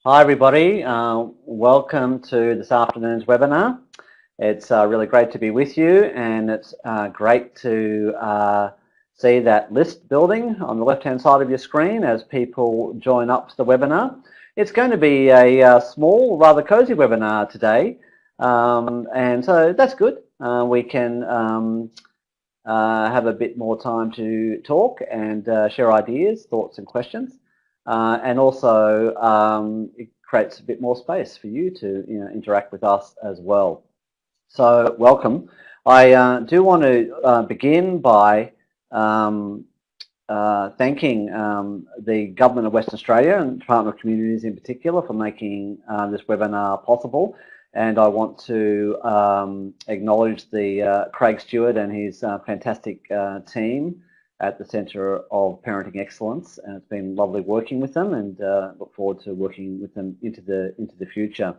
Hi everybody, welcome to this afternoon's webinar. It's really great to be with you, and it's great to see that list building on the left hand side of your screen as people join up to the webinar. It's going to be a small, rather cozy webinar today, and so that's good. We can have a bit more time to talk and share ideas, thoughts and questions. And also it creates a bit more space for you to interact with us as well. So welcome. I do want to begin by thanking the Government of Western Australia and Department of Communities in particular for making this webinar possible. And I want to acknowledge the Craig Stewart and his fantastic team at the Centre of Parenting Excellence, and it's been lovely working with them, and look forward to working with them into the future.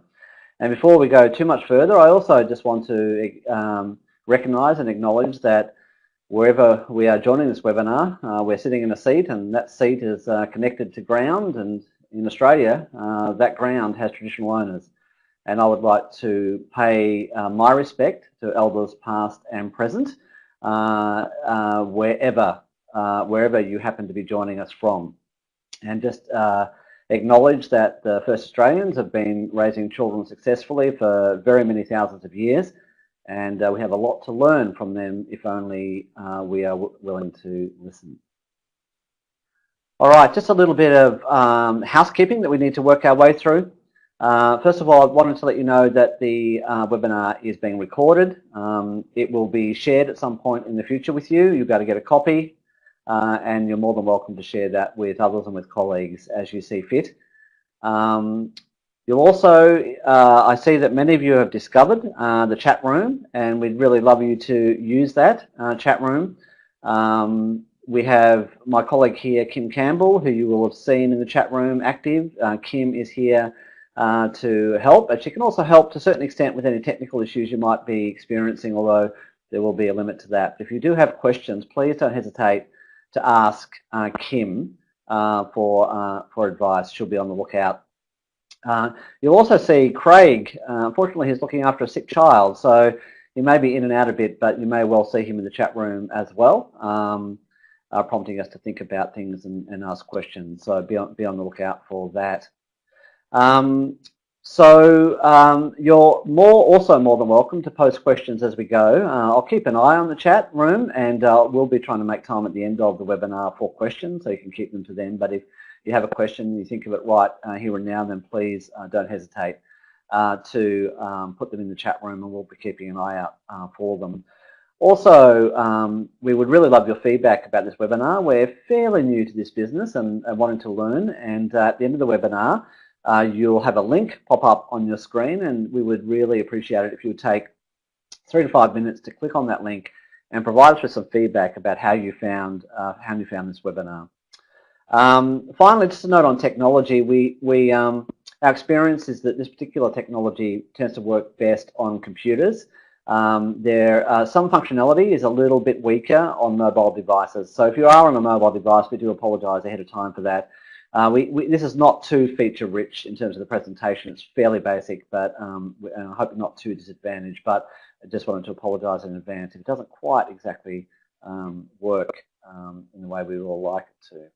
And before we go too much further, I also just want to recognise and acknowledge that wherever we are joining this webinar, we're sitting in a seat, and that seat is connected to ground, and in Australia, that ground has traditional owners. And I would like to pay my respect to elders past and present, wherever you happen to be joining us from. And just acknowledge that the first Australians have been raising children successfully for very many thousands of years, and we have a lot to learn from them if only we are willing to listen. All right, just a little bit of housekeeping that we need to work our way through. First of all, I wanted to let you know that the webinar is being recorded. It will be shared at some point in the future with you. You've got to get a copy, and you're more than welcome to share that with others and with colleagues as you see fit. You'll also, I see that many of you have discovered the chat room, and we'd really love you to use that chat room. We have my colleague here, Kim Campbell, who you will have seen in the chat room active. Kim is here to help, but she can also help to a certain extent with any technical issues you might be experiencing, although there will be a limit to that. If you do have questions, please don't hesitate to ask Kim for advice. She'll be on the lookout. You'll also see Craig. Unfortunately, he's looking after a sick child, so he may be in and out a bit, but you may well see him in the chat room as well, prompting us to think about things and ask questions. So be on the lookout for that. You're also more than welcome to post questions as we go. I'll keep an eye on the chat room, and we'll be trying to make time at the end of the webinar for questions, so you can keep them to then. But if you have a question and you think of it right here and now, then please don't hesitate to put them in the chat room, and we'll be keeping an eye out for them. Also, we would really love your feedback about this webinar. We're fairly new to this business and wanting to learn, and at the end of the webinar, you'll have a link pop up on your screen, and we would really appreciate it if you would take 3 to 5 minutes to click on that link and provide us with some feedback about how you found this webinar. Finally, just a note on technology. Our experience is that this particular technology tends to work best on computers. Some functionality is a little bit weaker on mobile devices. So if you are on a mobile device, we do apologise ahead of time for that. This is not too feature-rich in terms of the presentation. It's fairly basic, but I hope not too disadvantaged. But I just wanted to apologise in advance if it doesn't quite exactly work in the way we would all like it to.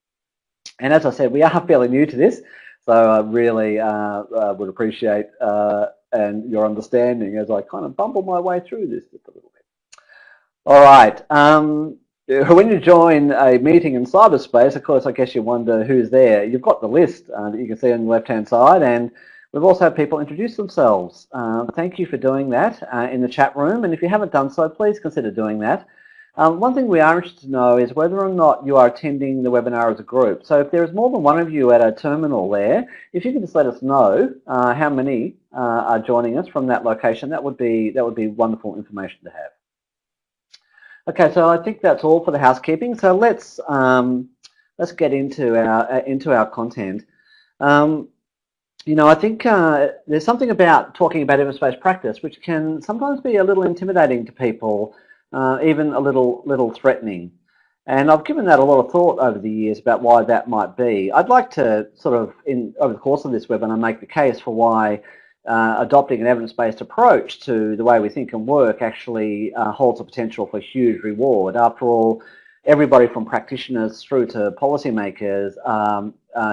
And as I said, we are fairly new to this, so I really would appreciate and your understanding as I kind of bumble my way through this just a little bit. All right. When you join a meeting in cyberspace, of course, I guess you wonder who's there. You've got the list that you can see on the left-hand side, and we've also had people introduce themselves. Thank you for doing that in the chat room, and if you haven't done so, please consider doing that. One thing we are interested to know is whether or not you are attending the webinar as a group. So if there is more than one of you at a terminal there, if you can just let us know how many are joining us from that location, that would be wonderful information to have. Okay, so I think that's all for the housekeeping. So let's get into our content. I think there's something about talking about evidence-based practice which can sometimes be a little intimidating to people, even a little threatening. And I've given that a lot of thought over the years about why that might be. I'd like to sort of, over the course of this webinar, make the case for why adopting an evidence-based approach to the way we think and work actually holds the potential for huge reward. After all, everybody from practitioners through to policymakers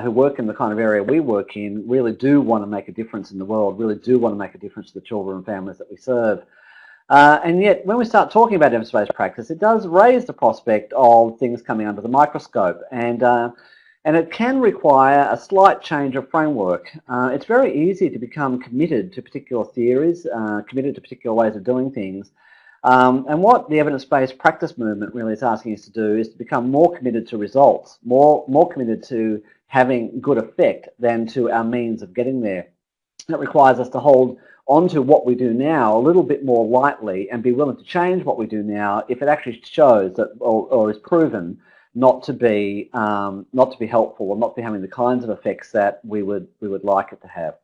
who work in the kind of area we work in really do want to make a difference in the world, really do want to make a difference to the children and families that we serve. And yet, when we start talking about evidence-based practice, it does raise the prospect of things coming under the microscope, and it can require a slight change of framework. It's very easy to become committed to particular theories, committed to particular ways of doing things, and what the evidence-based practice movement really is asking us to do is to become more committed to results, more committed to having good effect than to our means of getting there. That requires us to hold onto what we do now a little bit more lightly and be willing to change what we do now if it actually shows that or is proven not to be helpful or not to be having the kinds of effects that we would like it to have.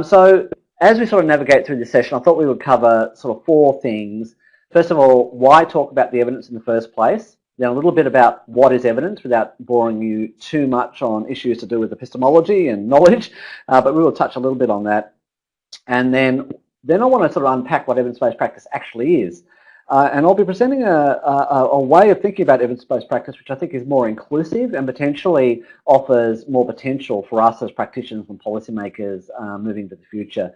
So as we sort of navigate through this session, I thought we would cover sort of 4 things. First of all, why talk about the evidence in the first place? Then a little bit about what is evidence without boring you too much on issues to do with epistemology and knowledge, but we will touch a little bit on that. And then I want to sort of unpack what evidence-based practice actually is. And I'll be presenting a way of thinking about evidence-based practice which I think is more inclusive and potentially offers more potential for us as practitioners and policymakers moving to the future.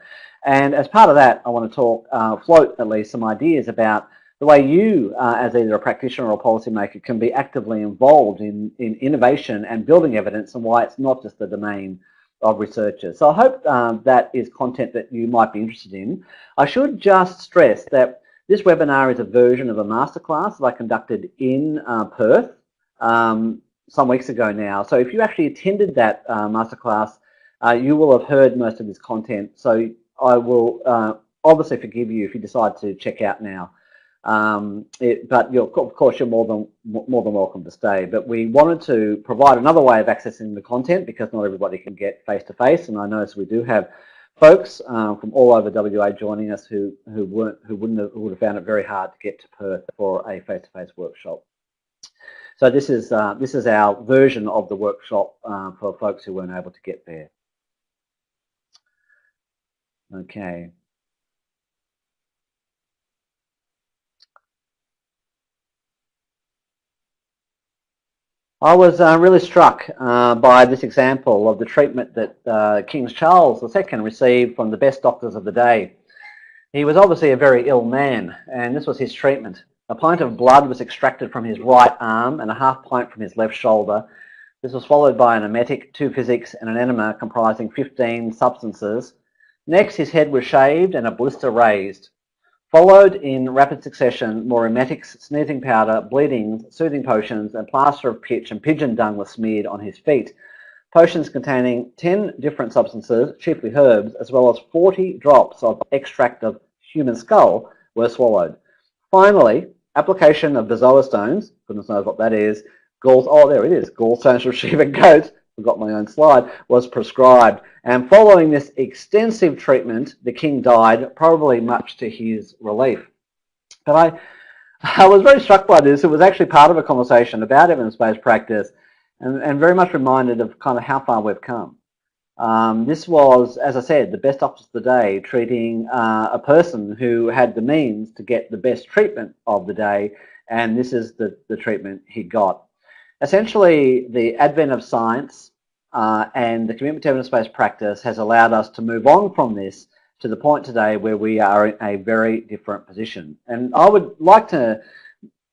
And as part of that, I want to float at least some ideas about the way you, as either a practitioner or a policymaker, can be actively involved in innovation and building evidence, and why it's not just the domain of researchers. So I hope that is content that you might be interested in. I should just stress that this webinar is a version of a masterclass that I conducted in Perth some weeks ago now. So if you actually attended that masterclass, you will have heard most of this content. So I will obviously forgive you if you decide to check out now. But of course you're more than welcome to stay. But we wanted to provide another way of accessing the content because not everybody can get face-to-face, and I notice we do have folks from all over WA joining us who would have found it very hard to get to Perth for a face-to-face workshop. So this is our version of the workshop for folks who weren't able to get there. Okay. I was really struck by this example of the treatment that King Charles II received from the best doctors of the day. He was obviously a very ill man, and this was his treatment. A pint of blood was extracted from his right arm and a half pint from his left shoulder. This was followed by an emetic, 2 physics and an enema comprising 15 substances. Next, his head was shaved and a blister raised. Followed in rapid succession more emetics, sneezing powder, bleedings, soothing potions, and plaster of pitch and pigeon dung were smeared on his feet. Potions containing 10 different substances, chiefly herbs, as well as 40 drops of extract of human skull were swallowed. Finally, application of bezoar stones, goodness knows what that is, gallstones from sheep and goats, forgot my own slide, was prescribed. And following this extensive treatment, the king died, probably much to his relief. But I was very struck by this. It was actually part of a conversation about evidence-based practice and very much reminded of kind of how far we've come. This was, as I said, the best doctors of the day treating a person who had the means to get the best treatment of the day, and this is the treatment he got. Essentially, the advent of science and the commitment to evidence-based practice has allowed us to move on from this to the point today where we are in a very different position. And I would like to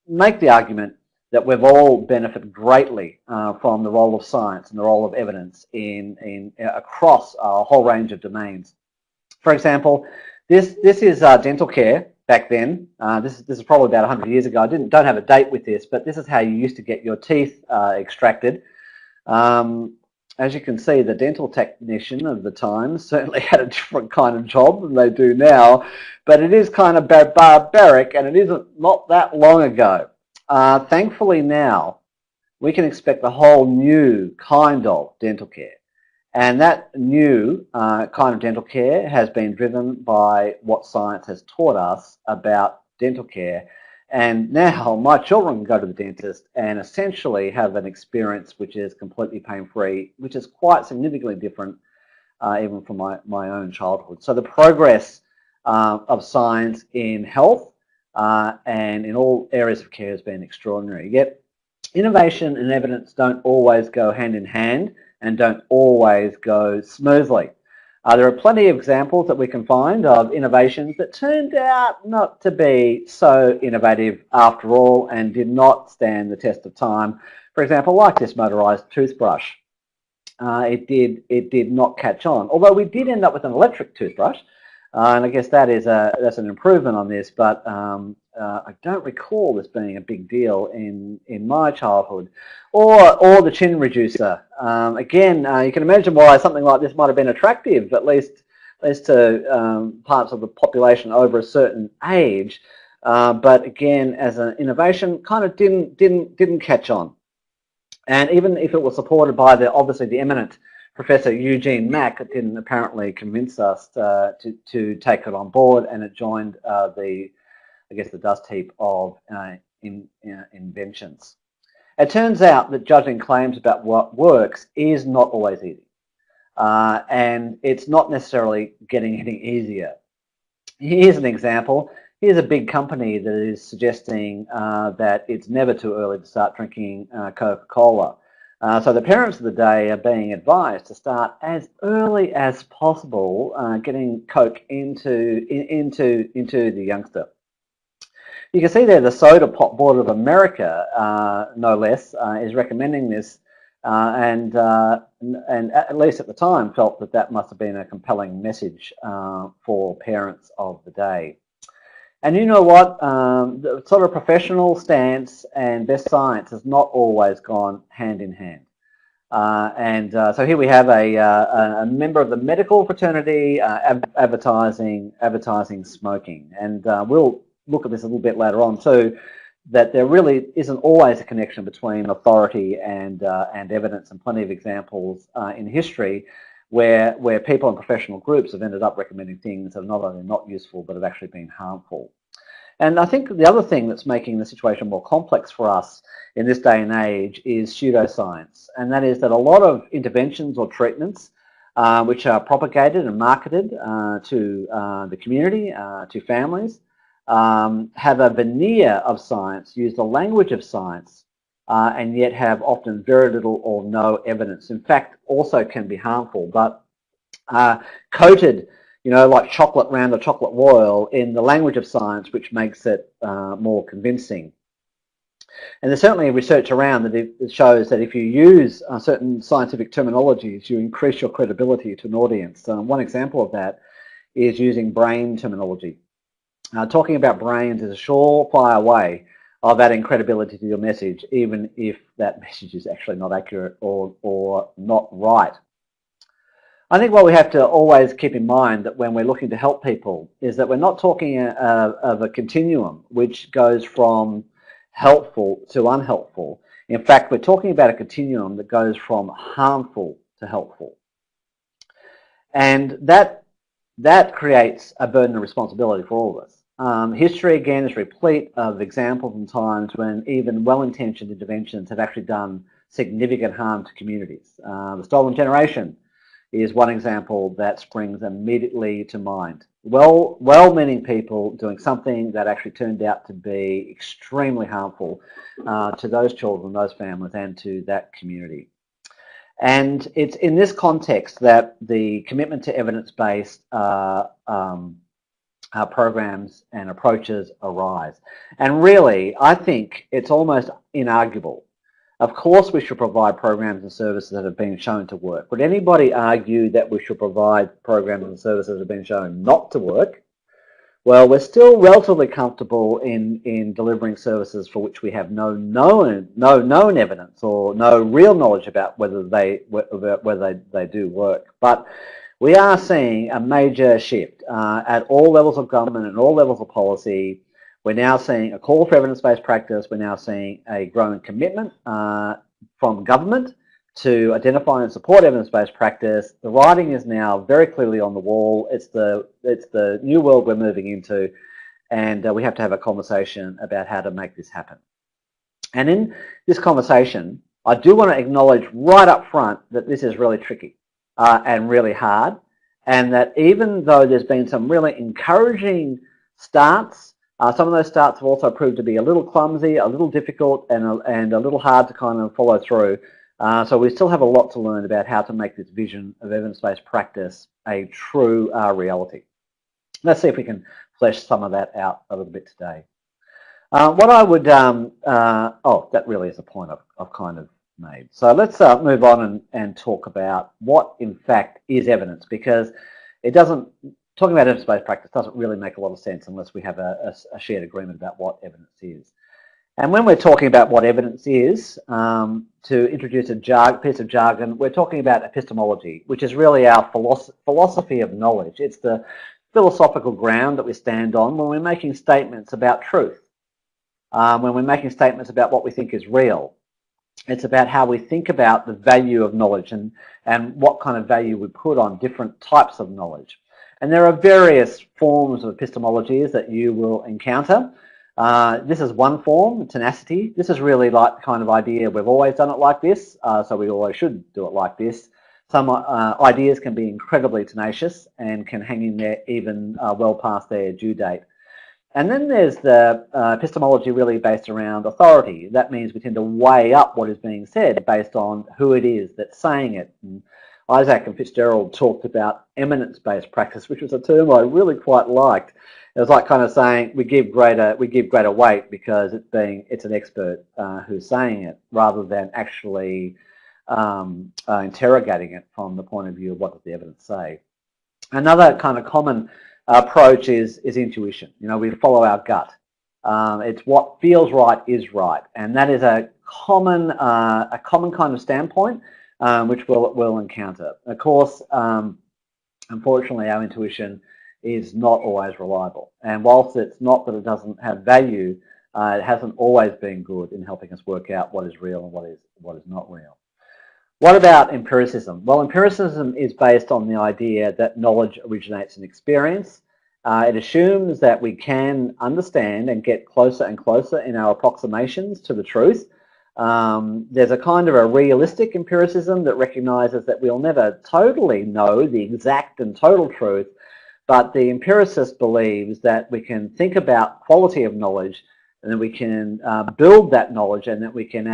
make the argument that we've all benefited greatly from the role of science and the role of evidence across a whole range of domains. For example, this is dental care. Back then, this is probably about 100 years ago. I don't have a date with this, but this is how you used to get your teeth extracted. As you can see, the dental technician of the time certainly had a different kind of job than they do now, but it is kind of barbaric, and it isn't not that long ago. Thankfully now, we can expect a whole new kind of dental care. And that new kind of dental care has been driven by what science has taught us about dental care. And now my children can go to the dentist and essentially have an experience which is completely pain-free, which is quite significantly different even from my own childhood. So the progress of science in health and in all areas of care has been extraordinary. Yet innovation and evidence don't always go hand in hand and don't always go smoothly. There are plenty of examples that we can find of innovations that turned out not to be so innovative after all and did not stand the test of time. For example, like this motorised toothbrush. It did not catch on, although we did end up with an electric toothbrush, and I guess that's an improvement on this, but I don't recall this being a big deal in my childhood. Or the chin reducer. Again, you can imagine why something like this might have been attractive, at least to parts of the population over a certain age. But again, as an innovation, kind of didn't catch on. And even if it was supported by obviously the eminent Professor Eugene Mack, it didn't apparently convince us to take it on board, and it joined the dust heap of inventions. It turns out that judging claims about what works is not always easy, and it's not necessarily getting any easier. Here's an example. Here's a big company that is suggesting that it's never too early to start drinking Coca-Cola. So the parents of the day are being advised to start as early as possible getting Coke into the youngster. You can see there the Soda Pop Board of America, no less, is recommending this, and at least at the time felt that must have been a compelling message for parents of the day. And you know what? The sort of professional stance and best science has not always gone hand in hand. So here we have a member of the medical fraternity advertising smoking, and we'll look at this a little bit later on too, that there really isn't always a connection between authority and evidence, and plenty of examples in history where people in professional groups have ended up recommending things that are not only not useful but have actually been harmful. And I think the other thing that's making the situation more complex for us in this day and age is pseudoscience, and that is that a lot of interventions or treatments which are propagated and marketed to the community, to families, have a veneer of science, use the language of science, and yet have often very little or no evidence. In fact, also can be harmful, but coated, like chocolate round or chocolate royal in the language of science, which makes it more convincing. And there's certainly research around that it shows that if you use certain scientific terminologies, you increase your credibility to an audience. One example of that is using brain terminology. Talking about brains is a surefire way of adding credibility to your message, even if that message is actually not accurate or not right. I think what we have to always keep in mind that when we're looking to help people is that we're not talking of a continuum which goes from helpful to unhelpful. In fact, we're talking about a continuum that goes from harmful to helpful. And that creates a burden of responsibility for all of us. History, again, is replete of examples and times when even well-intentioned interventions have actually done significant harm to communities. The stolen generation is one example that springs immediately to mind. Well-meaning people doing something that actually turned out to be extremely harmful to those children, those families, and to that community. And it's in this context that the commitment to evidence-based programs and approaches arise. And really, I think it's almost inarguable. Of course we should provide programs and services that have been shown to work. Would anybody argue that we should provide programs and services that have been shown not to work? Well, we're still relatively comfortable in delivering services for which we have no known evidence or no real knowledge about whether they do work. But we are seeing a major shift at all levels of government and all levels of policy. We're now seeing a call for evidence-based practice. We're now seeing a growing commitment from government to identify and support evidence-based practice. The writing is now very clearly on the wall. It's the new world we're moving into, and we have to have a conversation about how to make this happen. And in this conversation, I do want to acknowledge right up front that this is really tricky and really hard, and that even though there's been some really encouraging starts, some of those starts have also proved to be a little clumsy, a little difficult, and a little hard to kind of follow through. So we still have a lot to learn about how to make this vision of evidence-based practice a true reality. Let's see if we can flesh some of that out a little bit today. What I would, oh, that really is a point I've kind of made. So let's move on and talk about what in fact is evidence, because it doesn't, talking about evidence-based practice doesn't really make a lot of sense unless we have a shared agreement about what evidence is. And when we're talking about what evidence is, to introduce a piece of jargon, we're talking about epistemology, which is really our philosophy of knowledge. It's the philosophical ground that we stand on when we're making statements about truth. When we're making statements about what we think is real. It's about how we think about the value of knowledge and what kind of value we put on different types of knowledge. And there are various forms of epistemologies that you will encounter. This is one form, tenacity. This is really like the kind of idea we've always done it like this, so we always should do it like this. Some ideas can be incredibly tenacious and can hang in there even well past their due date. And then there's the epistemology really based around authority. That means we tend to weigh up what is being said based on who it is that's saying it. And Isaac and Fitzgerald talked about eminence-based practice, which was a term I really quite liked. It was like kind of saying we give greater weight because it's an expert who's saying it, rather than actually interrogating it from the point of view of what does the evidence say. Another kind of common approach is intuition. You know, we follow our gut. It's what feels right is right, and that is a common kind of standpoint which we'll encounter. Of course, unfortunately, our intuition is not always reliable, and whilst it's not that it doesn't have value, it hasn't always been good in helping us work out what is real and what is not real. What about empiricism? Well, empiricism is based on the idea that knowledge originates in experience. It assumes that we can understand and get closer and closer in our approximations to the truth. There's a kind of a realistic empiricism that recognizes that we'll never totally know the exact and total truth, but the empiricist believes that we can think about quality of knowledge, and then we can build that knowledge, and that we can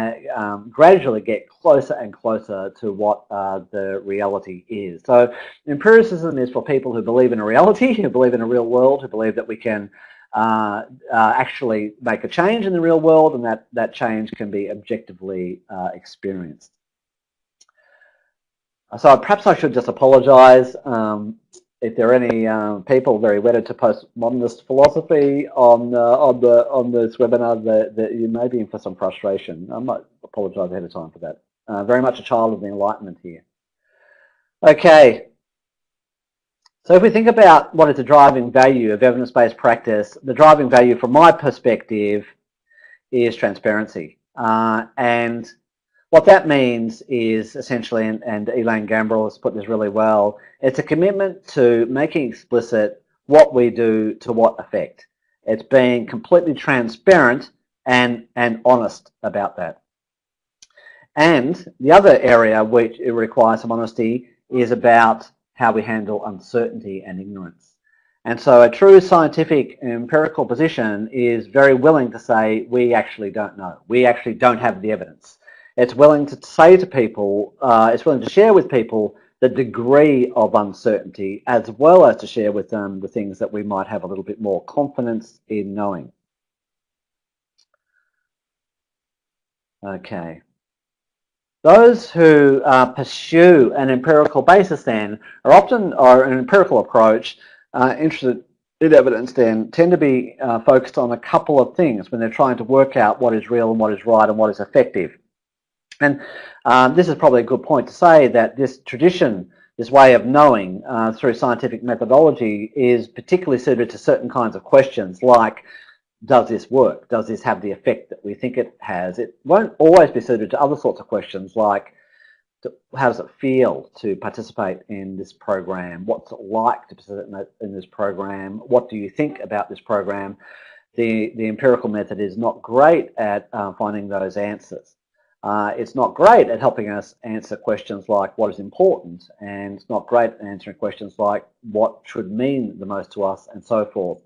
gradually get closer and closer to what the reality is. So empiricism is for people who believe in a reality, who believe in a real world, who believe that we can actually make a change in the real world, and that change can be objectively experienced. So perhaps I should just apologise if there are any people very wedded to postmodernist philosophy on this webinar, that you may be in for some frustration. I might apologise ahead of time for that. Very much a child of the Enlightenment here. Okay. So if we think about what is the driving value of evidence-based practice, the driving value from my perspective is transparency. And what that means is essentially, and Elaine Gambrell has put this really well, it's a commitment to making explicit what we do to what effect. It's being completely transparent and honest about that. And the other area which it requires some honesty is about how we handle uncertainty and ignorance. And so a true scientific empirical position is very willing to say, we actually don't know. We actually don't have the evidence. It's willing to say to people, it's willing to share with people the degree of uncertainty, as well as to share with them the things that we might have a little bit more confidence in knowing. Okay. Those who pursue an empirical basis then are often, or an empirical approach, interested in evidence then, tend to be focused on a couple of things when they're trying to work out what is real and what is right and what is effective. And this is probably a good point to say that this tradition, this way of knowing through scientific methodology, is particularly suited to certain kinds of questions like, does this work? Does this have the effect that we think it has? It won't always be suited to other sorts of questions like, how does it feel to participate in this program? What's it like to participate in this program? What do you think about this program? The empirical method is not great at finding those answers. It's not great at helping us answer questions like what is important, and it's not great at answering questions like what should mean the most to us, and so forth.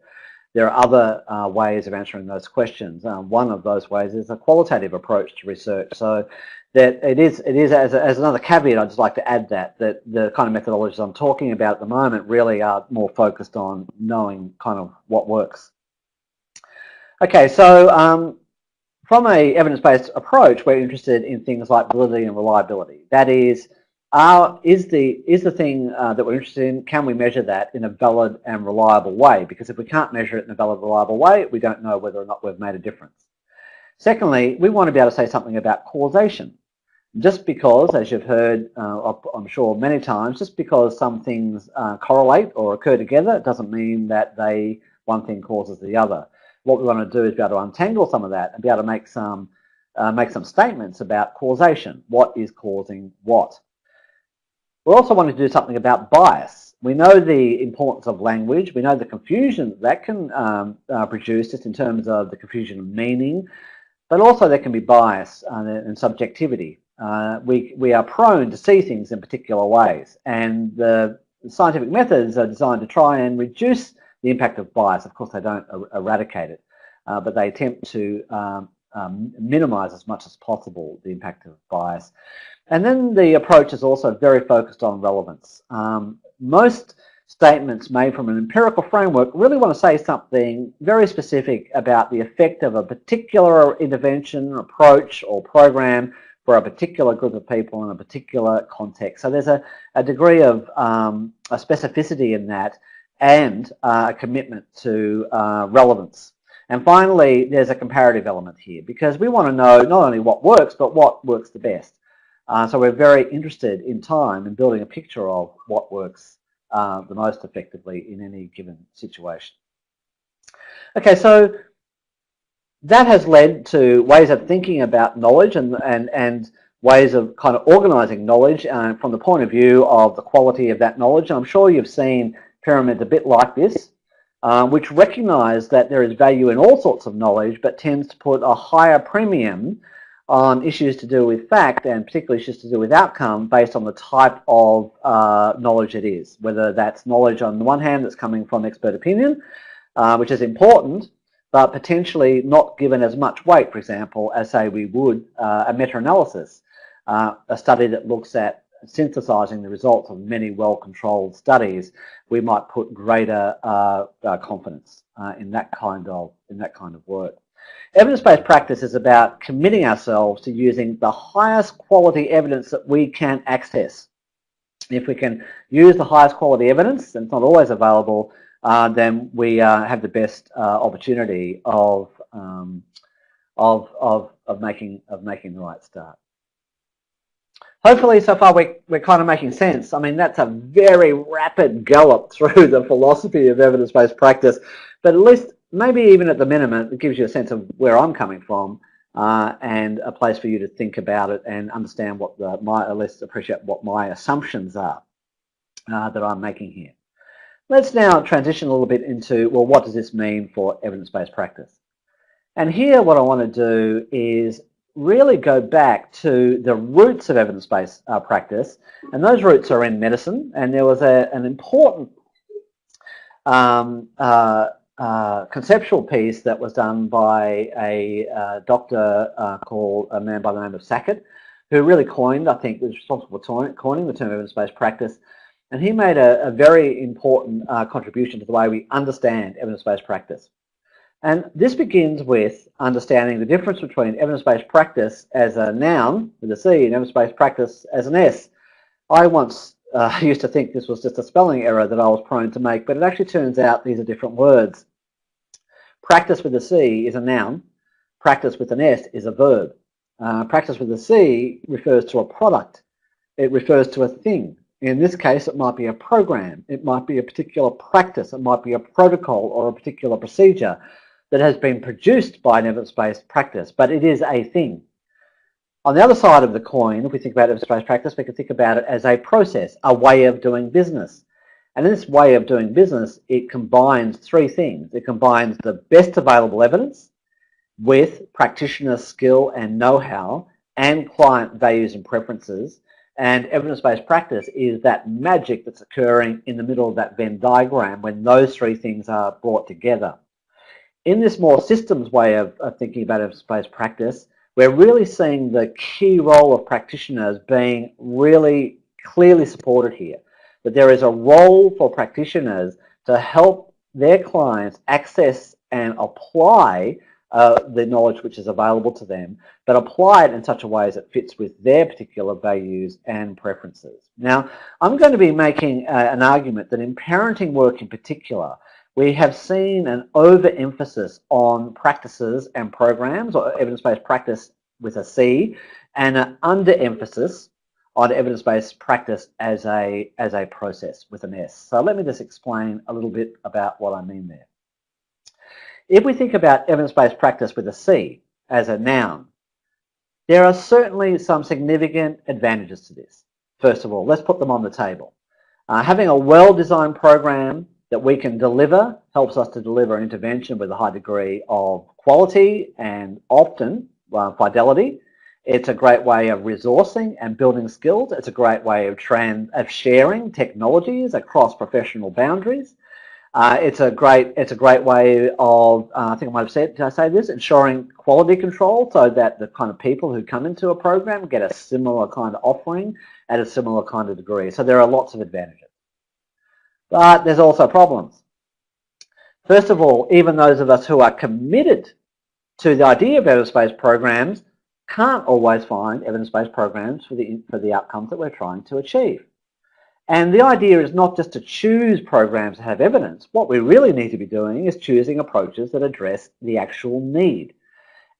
There are other ways of answering those questions. One of those ways is a qualitative approach to research. So that it is as another caveat, I'd just like to add that the kind of methodologies I'm talking about at the moment really are more focused on knowing kind of what works. Okay, so from a evidence-based approach, we're interested in things like validity and reliability. That is the thing that we're interested in, can we measure that in a valid and reliable way? Because if we can't measure it in a valid, reliable way, we don't know whether or not we've made a difference. Secondly, we want to be able to say something about causation. Just because, as you've heard, I'm sure many times, just because some things correlate or occur together, it doesn't mean that one thing causes the other. What we want to do is be able to untangle some of that and be able to make some statements about causation. What is causing what? We also want to do something about bias. We know the importance of language. We know the confusion that can produce just in terms of the confusion of meaning, but also there can be bias and subjectivity. We are prone to see things in particular ways, and the scientific methods are designed to try and reduce the impact of bias. Of course, they don't eradicate it, but they attempt to minimize as much as possible the impact of bias. And then the approach is also very focused on relevance. Most statements made from an empirical framework really want to say something very specific about the effect of a particular intervention, approach, or program for a particular group of people in a particular context. So there's a degree of a specificity in that, and a commitment to relevance. And finally, there's a comparative element here, because we want to know not only what works, but what works the best. So we're very interested in time in building a picture of what works the most effectively in any given situation. Okay, so that has led to ways of thinking about knowledge and ways of kind of organizing knowledge from the point of view of the quality of that knowledge. And I'm sure you've seen pyramids a bit like this, which recognize that there is value in all sorts of knowledge, but tends to put a higher premium on issues to do with fact, and particularly issues to do with outcome, based on the type of knowledge it is. Whether that's knowledge on the one hand that's coming from expert opinion, which is important, but potentially not given as much weight, for example, as say we would a meta-analysis, a study that looks at synthesizing the results of many well-controlled studies. We might put greater confidence in that kind of work. Evidence-based practice is about committing ourselves to using the highest quality evidence that we can access. If we can use the highest quality evidence, and it's not always available, then we have the best opportunity of making the right start. Hopefully, so far we're kind of making sense. I mean, that's a very rapid gallop through the philosophy of evidence-based practice, but at least, maybe even at the minimum, it gives you a sense of where I'm coming from and a place for you to think about it and understand what at least appreciate what my assumptions are that I'm making here. Let's now transition a little bit into, well, what does this mean for evidence-based practice? And here what I want to do is really go back to the roots of evidence-based practice, and those roots are in medicine. And there was an important conceptual piece that was done by a doctor called a man by the name of Sackett, who really coined, I think, was responsible for coining the term evidence-based practice. And he made a very important contribution to the way we understand evidence-based practice. And this begins with understanding the difference between evidence-based practice as a noun with a C and evidence-based practice as an S. I once used to think this was just a spelling error that I was prone to make, but it actually turns out these are different words. Practice with a C is a noun. Practice with an S is a verb. Practice with a C refers to a product. It refers to a thing. In this case, it might be a program. It might be a particular practice. It might be a protocol or a particular procedure that has been produced by an evidence-based practice, but it is a thing. On the other side of the coin, if we think about evidence-based practice, we can think about it as a process, a way of doing business. And in this way of doing business, it combines three things. It combines the best available evidence with practitioner skill and know-how and client values and preferences. And evidence-based practice is that magic that's occurring in the middle of that Venn diagram when those three things are brought together. In this more systems way of thinking about evidence-based practice, we're really seeing the key role of practitioners being really clearly supported here. That there is a role for practitioners to help their clients access and apply the knowledge which is available to them, but apply it in such a way as it fits with their particular values and preferences. Now, I'm going to be making an argument that in parenting work in particular, we have seen an overemphasis on practices and programs, or evidence-based practice with a C, and an underemphasis on evidence-based practice as a process with an S. So let me just explain a little bit about what I mean there. If we think about evidence-based practice with a C as a noun, there are certainly some significant advantages to this. First of all, let's put them on the table. Having a well-designed program that we can deliver helps us to deliver an intervention with a high degree of quality and often fidelity. It's a great way of resourcing and building skills. It's a great way of sharing technologies across professional boundaries. It's a great way of, I think I might have said, did I say this? Ensuring quality control so that the kind of people who come into a program get a similar kind of offering at a similar kind of degree. So there are lots of advantages. But there's also problems. First of all, even those of us who are committed to the idea of evidence-based programs can't always find evidence-based programs for the outcomes that we're trying to achieve. And the idea is not just to choose programs that have evidence. What we really need to be doing is choosing approaches that address the actual need.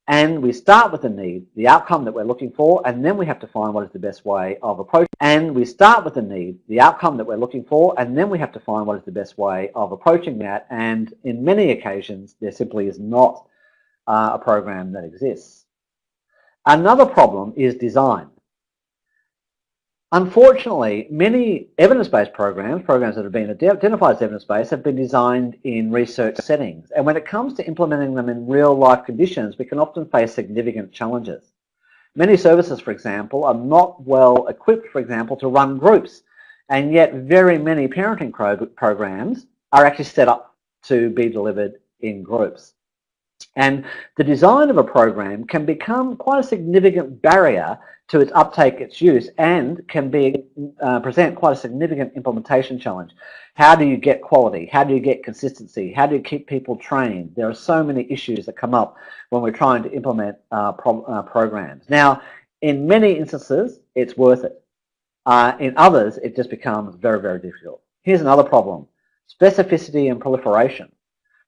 And we start with the need, the outcome that we're looking for, and then we have to find what is the best way of approaching. And we start with the need, the outcome that we're looking for, and then we have to find what is the best way of approaching that. And in many occasions, there simply is not a program that exists. Another problem is design. Unfortunately, many evidence-based programs that have been identified as evidence-based, have been designed in research settings. And when it comes to implementing them in real-life conditions, we can often face significant challenges. Many services, for example, are not well equipped, for example, to run groups. And yet very many parenting programs are actually set up to be delivered in groups. And the design of a program can become quite a significant barrier to its uptake, its use, and can present quite a significant implementation challenge. How do you get quality? How do you get consistency? How do you keep people trained? There are so many issues that come up when we're trying to implement programs. Now, in many instances, it's worth it. In others, it just becomes very, very difficult. Here's another problem: specificity and proliferation.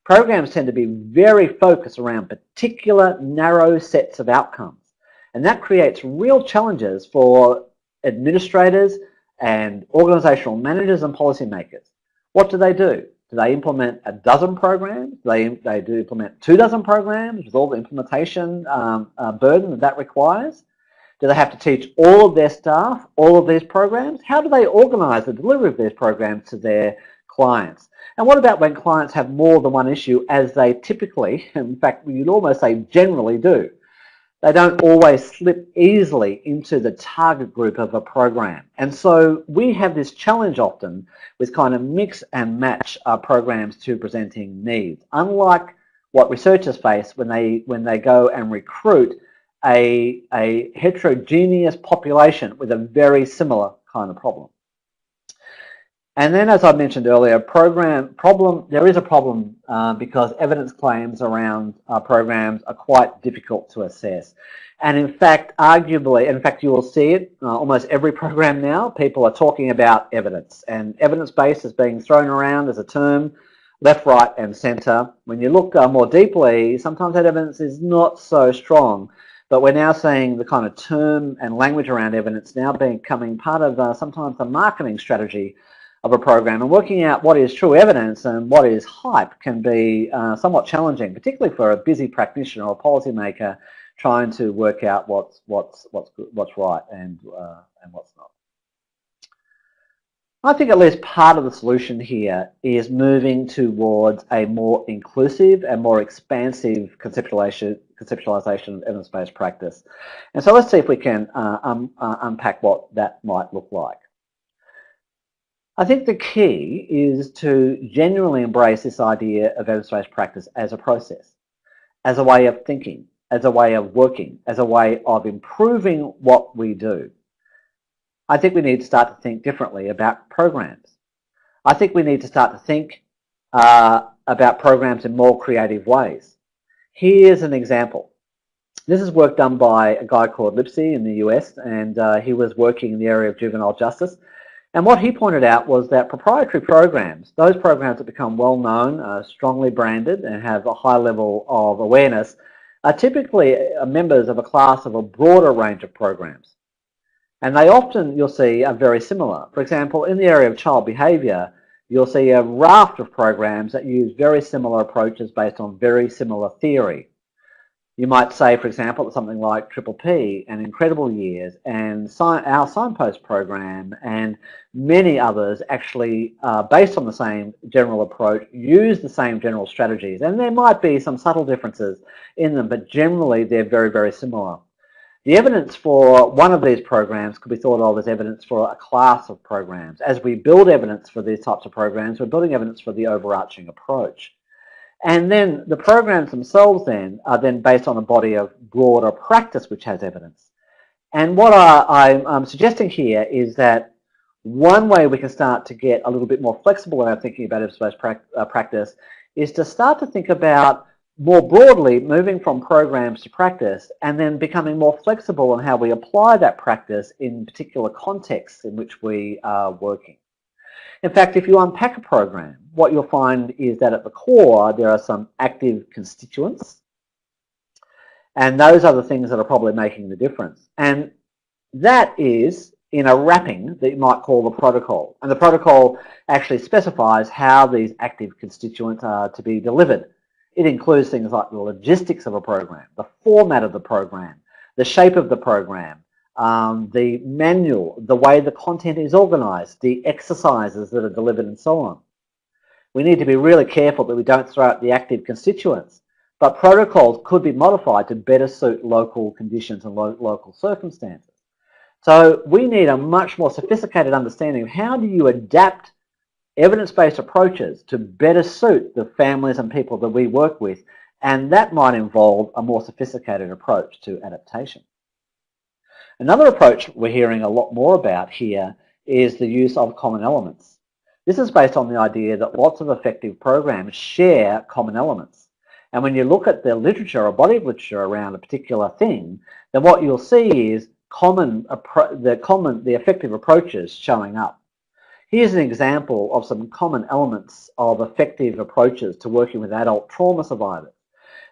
Programs tend to be very focused around particular narrow sets of outcomes. And that creates real challenges for administrators and organizational managers and policymakers. What do? Do they implement a dozen programs? Do they implement 24 programs with all the implementation burden that requires? Do they have to teach all of their staff all of these programs? How do they organize the delivery of these programs to their clients? And what about when clients have more than one issue, as they typically, in fact, you'd almost say generally do? They don't always slip easily into the target group of a program. And so we have this challenge often with kind of mix and match programs to presenting needs, unlike what researchers face when they go and recruit a heterogeneous population with a very similar kind of problem. And then, as I mentioned earlier, there is a problem because evidence claims around programs are quite difficult to assess. And in fact, you will see it almost every program now. People are talking about evidence, and evidence-based is being thrown around as a term left, right, and centre. When you look more deeply, sometimes that evidence is not so strong. But we're now seeing the kind of term and language around evidence now becoming part of sometimes the marketing strategy of a program, and working out what is true evidence and what is hype can be somewhat challenging, particularly for a busy practitioner or policymaker trying to work out what's right and what's not. I think at least part of the solution here is moving towards a more inclusive and more expansive conceptualization of evidence-based practice. And so let's see if we can unpack what that might look like. I think the key is to genuinely embrace this idea of evidence-based practice as a process, as a way of thinking, as a way of working, as a way of improving what we do. I think we need to start to think differently about programs. I think we need to start to think about programs in more creative ways. Here's an example. This is work done by a guy called Lipsey in the US, and he was working in the area of juvenile justice. And what he pointed out was that proprietary programs, those programs that become well known, strongly branded, and have a high level of awareness, are typically members of a class of a broader range of programs. And they often, you'll see, are very similar. For example, in the area of child behaviour, you'll see a raft of programs that use very similar approaches based on very similar theory. You might say, for example, that something like Triple P and Incredible Years and our Signpost program and many others actually, based on the same general approach, use the same general strategies. And there might be some subtle differences in them, but generally they're very, very similar. The evidence for one of these programs could be thought of as evidence for a class of programs. As we build evidence for these types of programs, we're building evidence for the overarching approach. And then the programs themselves then are then based on a body of broader practice which has evidence. And what I'm suggesting here is that one way we can start to get a little bit more flexible in our thinking about evidence-based practice is to start to think about more broadly moving from programs to practice and then becoming more flexible in how we apply that practice in particular contexts in which we are working. In fact, if you unpack a program, what you'll find is that at the core there are some active constituents, and those are the things that are probably making the difference. And that is in a wrapping that you might call the protocol. And the protocol actually specifies how these active constituents are to be delivered. It includes things like the logistics of a program, the format of the program, the shape of the program, the manual, the way the content is organized, the exercises that are delivered, and so on. We need to be really careful that we don't throw out the active constituents, but protocols could be modified to better suit local conditions and local circumstances. So we need a much more sophisticated understanding of how do you adapt evidence-based approaches to better suit the families and people that we work with, and that might involve a more sophisticated approach to adaptation. Another approach we're hearing a lot more about here is the use of common elements. This is based on the idea that lots of effective programs share common elements. And when you look at the literature or body of literature around a particular thing, then what you'll see is the effective approaches showing up. Here's an example of some common elements of effective approaches to working with adult trauma survivors.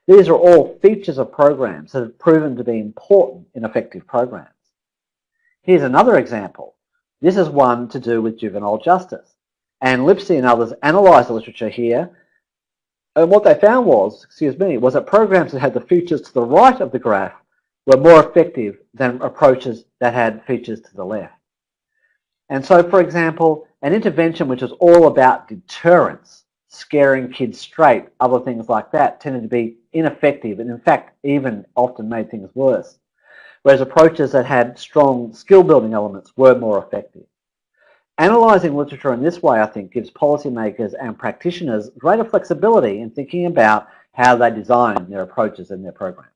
These are all features of programs that have proven to be important in effective programs. Here's another example. This is one to do with juvenile justice. And Lipsey and others analysed the literature here, and what they found was that programs that had the features to the right of the graph were more effective than approaches that had features to the left. And so, for example, an intervention which is all about deterrence, scaring kids straight, other things like that, tended to be ineffective and in fact even often made things worse. Whereas approaches that had strong skill building elements were more effective. Analysing literature in this way, I think, gives policymakers and practitioners greater flexibility in thinking about how they design their approaches and their programs.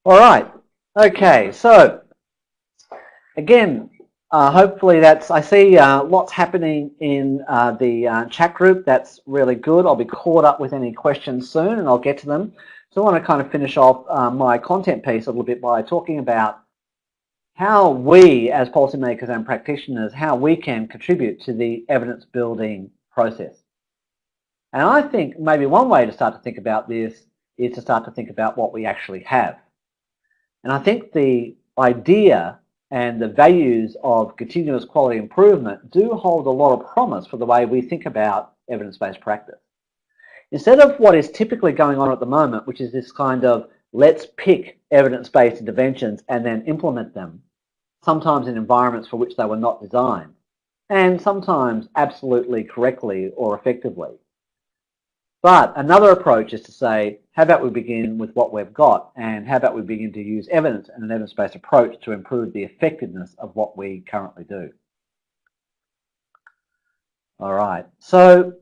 All right. Okay, so again, hopefully I see lots happening in the chat group. That's really good. I'll be caught up with any questions soon and I'll get to them. So I want to kind of finish off my content piece a little bit by talking about how we as policymakers and practitioners, how we can contribute to the evidence building process. And I think maybe one way to start to think about this is to start to think about what we actually have. And I think the idea and the values of continuous quality improvement do hold a lot of promise for the way we think about evidence-based practice. Instead of what is typically going on at the moment, which is this kind of let's pick evidence-based interventions and then implement them, sometimes in environments for which they were not designed, and sometimes absolutely correctly or effectively. But another approach is to say, how about we begin with what we've got, and how about we begin to use evidence and an evidence-based approach to improve the effectiveness of what we currently do. All right, so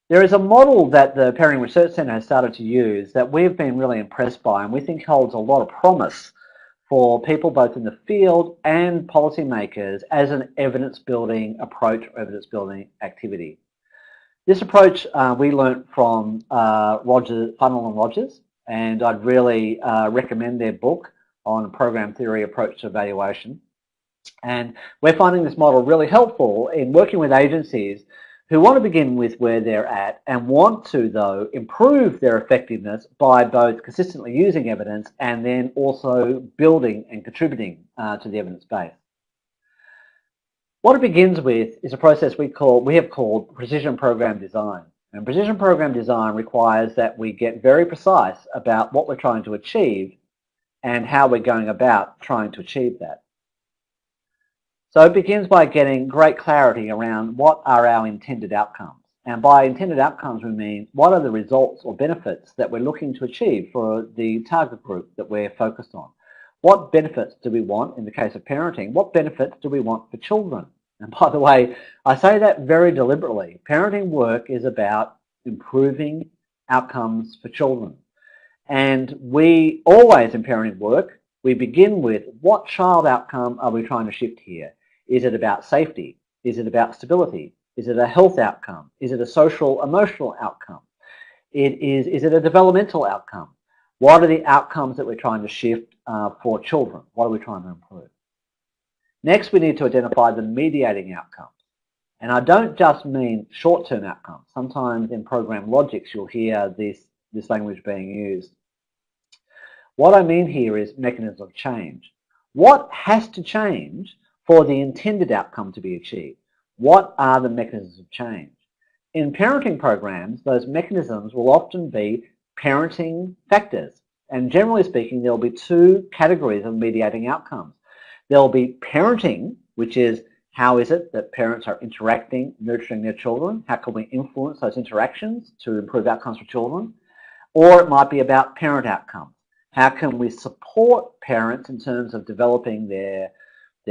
there is a model that the Parenting Research Centre has started to use that we've been really impressed by and we think holds a lot of promise for people both in the field and policymakers as an evidence-building approach or evidence-building activity. This approach we learnt from Funnell and Rogers, and I'd really recommend their book on program theory approach to evaluation. And we're finding this model really helpful in working with agencies who want to begin with where they're at and want to, though, improve their effectiveness by both consistently using evidence and then also building and contributing to the evidence base. What it begins with is a process we have called precision program design. And precision program design requires that we get very precise about what we're trying to achieve and how we're going about trying to achieve that. So it begins by getting great clarity around what are our intended outcomes. And by intended outcomes, we mean what are the results or benefits that we're looking to achieve for the target group that we're focused on. What benefits do we want in the case of parenting? What benefits do we want for children? And by the way, I say that very deliberately. Parenting work is about improving outcomes for children. And we always, in parenting work, we begin with what child outcome are we trying to shift here? Is it about safety? Is it about stability? Is it a health outcome? Is it a social, emotional outcome? Is it a developmental outcome? What are the outcomes that we're trying to shift for children? What are we trying to improve? Next, we need to identify the mediating outcomes. And I don't just mean short-term outcomes. Sometimes in program logics, you'll hear this language being used. What I mean here is mechanisms of change. What has to change for the intended outcome to be achieved? What are the mechanisms of change? In parenting programs, those mechanisms will often be parenting factors. And generally speaking, there will be two categories of mediating outcomes. There will be parenting, which is how is it that parents are interacting, nurturing their children? How can we influence those interactions to improve outcomes for children? Or it might be about parent outcomes. How can we support parents in terms of developing their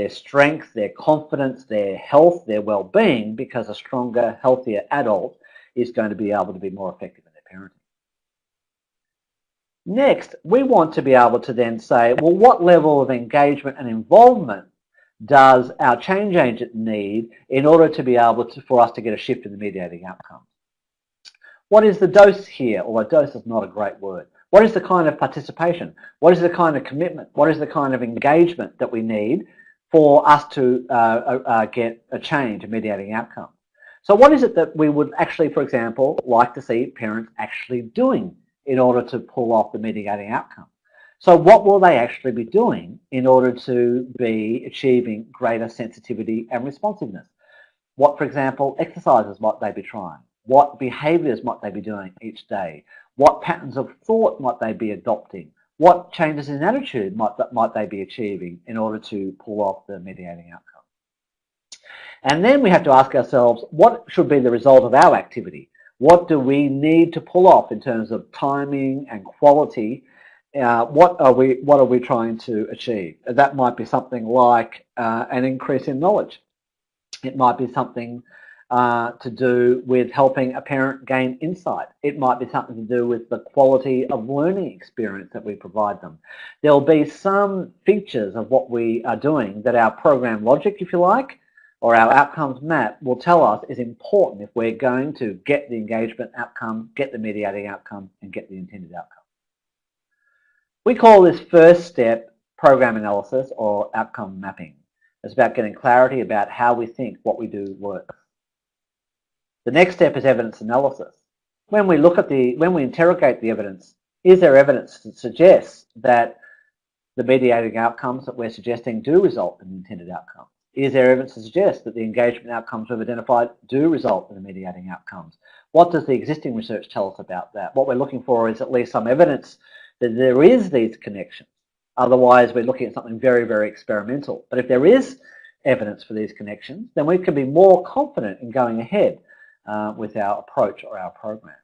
strength, their confidence, their health, their well-being, because a stronger, healthier adult is going to be able to be more effective in their parenting. Next, we want to be able to then say, well, what level of engagement and involvement does our change agent need in order to be able to, for us to get a shift in the mediating outcomes? What is the dose here? Although dose is not a great word. What is the kind of participation? What is the kind of commitment? What is the kind of engagement that we need for us to get a change in mediating outcome? So what is it that we would actually, for example, like to see parents actually doing in order to pull off the mitigating outcome? So what will they actually be doing in order to be achieving greater sensitivity and responsiveness? What, for example, exercises might they be trying? What behaviours might they be doing each day? What patterns of thought might they be adopting? What changes in attitude might they be achieving in order to pull off the mediating outcome? And then we have to ask ourselves, what should be the result of our activity? What do we need to pull off in terms of timing and quality? What are we trying to achieve? That might be something like an increase in knowledge. It might be something to do with helping a parent gain insight. It might be something to do with the quality of learning experience that we provide them. There'll be some features of what we are doing that our program logic, if you like, or our outcomes map will tell us is important if we're going to get the engagement outcome, get the mediating outcome, and get the intended outcome. We call this first step program analysis or outcome mapping. It's about getting clarity about how we think what we do works. The next step is evidence analysis. When we interrogate the evidence, is there evidence that suggests that the mediating outcomes that we're suggesting do result in the intended outcome? Is there evidence to suggest that the engagement outcomes we've identified do result in the mediating outcomes? What does the existing research tell us about that? What we're looking for is at least some evidence that there is these connections. Otherwise, we're looking at something very, very experimental. But if there is evidence for these connections, then we can be more confident in going ahead with our approach or our program.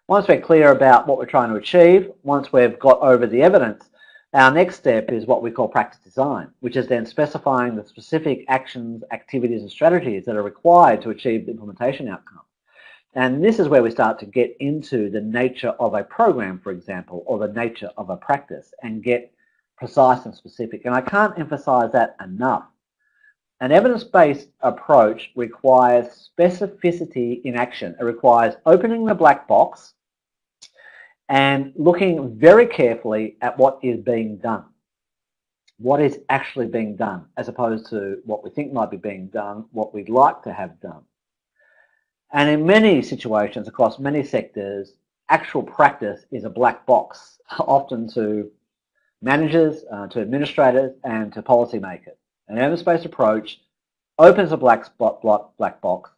Once we're clear about what we're trying to achieve, once we've got over the evidence, our next step is what we call practice design, which is then specifying the specific actions, activities and strategies that are required to achieve the implementation outcome. And this is where we start to get into the nature of a program, for example, or the nature of a practice, and get precise and specific. And I can't emphasize that enough. An evidence-based approach requires specificity in action. It requires opening the black box and looking very carefully at what is being done. What is actually being done, as opposed to what we think might be being done, what we'd like to have done. And in many situations across many sectors, actual practice is a black box, often to managers, to administrators, and to policymakers. An evidence-based approach opens a black box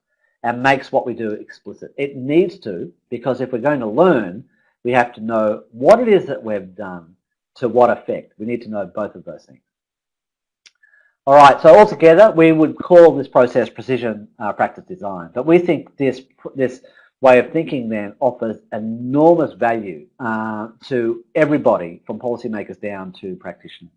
and makes what we do explicit. It needs to, because if we're going to learn, we have to know what it is that we've done to what effect. We need to know both of those things. All right, so altogether, we would call this process precision practice design. But we think this way of thinking then offers enormous value to everybody, from policymakers down to practitioners.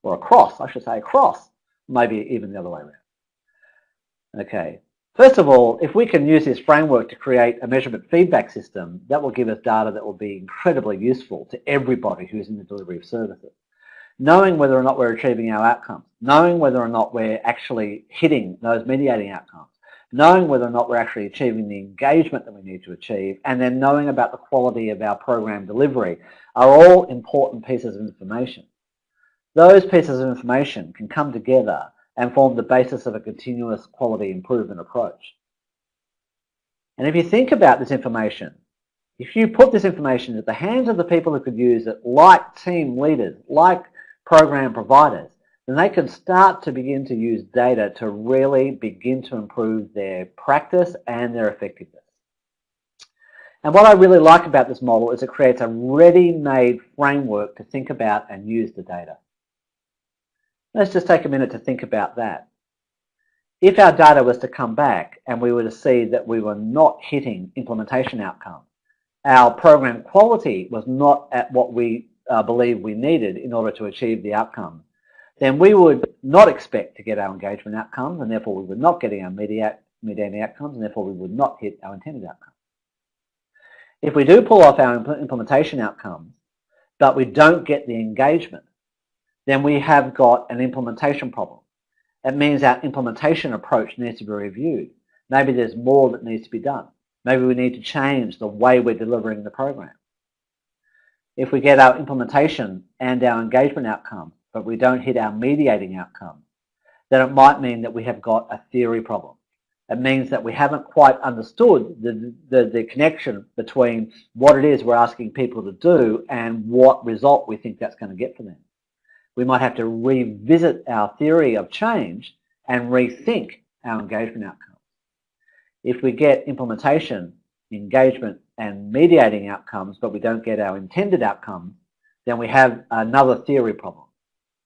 Or across, I should say across, maybe even the other way around. Okay, first of all, if we can use this framework to create a measurement feedback system, that will give us data that will be incredibly useful to everybody who's in the delivery of services. Knowing whether or not we're achieving our outcomes, knowing whether or not we're actually hitting those mediating outcomes, knowing whether or not we're actually achieving the engagement that we need to achieve, and then knowing about the quality of our program delivery are all important pieces of information. Those pieces of information can come together and form the basis of a continuous quality improvement approach. And if you think about this information, if you put this information at the hands of the people who could use it, like team leaders, like program providers, then they can start to begin to use data to really begin to improve their practice and their effectiveness. And what I really like about this model is it creates a ready-made framework to think about and use the data. Let's just take a minute to think about that. If our data was to come back and we were to see that we were not hitting implementation outcomes, our program quality was not at what we believe we needed in order to achieve the outcome, then we would not expect to get our engagement outcomes, and therefore we would not get our mediating outcomes, and therefore we would not hit our intended outcomes. If we do pull off our implementation outcomes, but we don't get the engagement, then we have got an implementation problem. It means our implementation approach needs to be reviewed. Maybe there's more that needs to be done. Maybe we need to change the way we're delivering the program. If we get our implementation and our engagement outcome, but we don't hit our mediating outcome, then it might mean that we have got a theory problem. It means that we haven't quite understood the connection between what it is we're asking people to do and what result we think that's going to get for them. We might have to revisit our theory of change and rethink our engagement outcomes. If we get implementation, engagement, and mediating outcomes, but we don't get our intended outcomes, then we have another theory problem.